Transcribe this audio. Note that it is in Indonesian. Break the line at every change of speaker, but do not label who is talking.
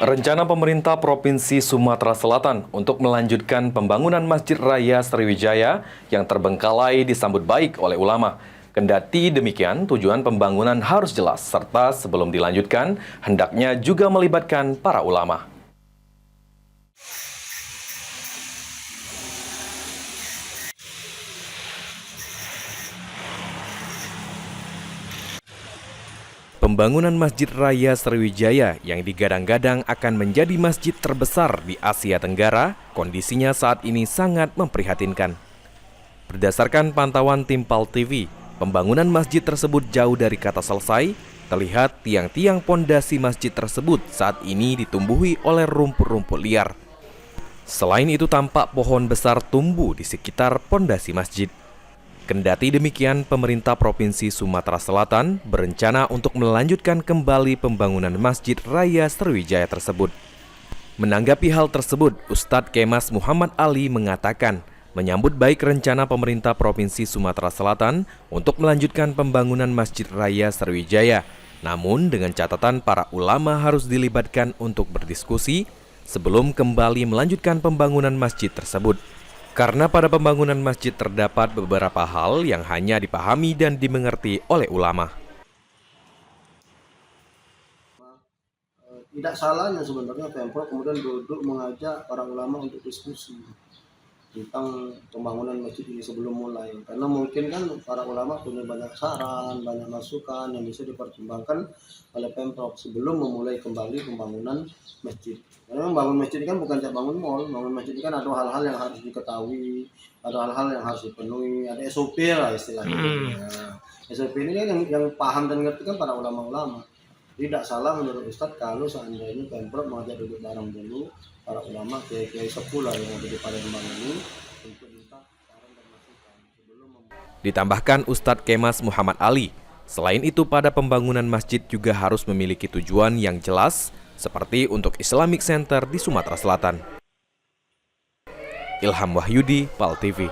Rencana pemerintah Provinsi Sumatera Selatan untuk melanjutkan pembangunan Masjid Raya Sriwijaya yang terbengkalai disambut baik oleh ulama. Kendati demikian, tujuan pembangunan harus jelas, serta sebelum dilanjutkan, hendaknya juga melibatkan para ulama. Pembangunan Masjid Raya Sriwijaya yang digadang-gadang akan menjadi masjid terbesar di Asia Tenggara, kondisinya saat ini sangat memprihatinkan. Berdasarkan pantauan tim PAL TV, pembangunan masjid tersebut jauh dari kata selesai. Terlihat tiang-tiang pondasi masjid tersebut saat ini ditumbuhi oleh rumput-rumput liar. Selain itu tampak pohon besar tumbuh di sekitar pondasi masjid. Kendati demikian, pemerintah Provinsi Sumatera Selatan berencana untuk melanjutkan kembali pembangunan Masjid Raya Sriwijaya tersebut. Menanggapi hal tersebut, Ustadz Kemas Muhammad Ali mengatakan menyambut baik rencana pemerintah Provinsi Sumatera Selatan untuk melanjutkan pembangunan Masjid Raya Sriwijaya. Namun dengan catatan para ulama harus dilibatkan untuk berdiskusi sebelum kembali melanjutkan pembangunan masjid tersebut. Karena pada pembangunan masjid terdapat beberapa hal yang hanya dipahami dan dimengerti oleh ulama.
Tidak salahnya sebenarnya Pemprov kemudian duduk mengajak para ulama untuk diskusi tentang pembangunan masjid ini sebelum mulai. Karena mungkin kan para ulama punya banyak saran, banyak masukan yang bisa dipertimbangkan oleh Pemprov sebelum memulai kembali pembangunan masjid. Karena membangun masjid kan bukan kayak bangun mall, bangun masjid kan ada hal-hal yang harus diketahui, ada hal-hal yang harus dipenuhi, ada SOP lah istilahnya. SOP ini kan yang paham dan ngerti kan para ulama-ulama. Tidak salah menurut Ustadz kalau seandainya Pemprov mengajak duduk bareng dulu para ulama, kiai-kiai sepuh lah yang ada di Palembang ini untuk minta saran dan masukan sebelum
Ditambahkan Ustadz Kemas Muhammad Ali, selain itu pada pembangunan masjid juga harus memiliki tujuan yang jelas seperti untuk Islamic Center di Sumatera Selatan. Ilham Wahyudi, PAL TV.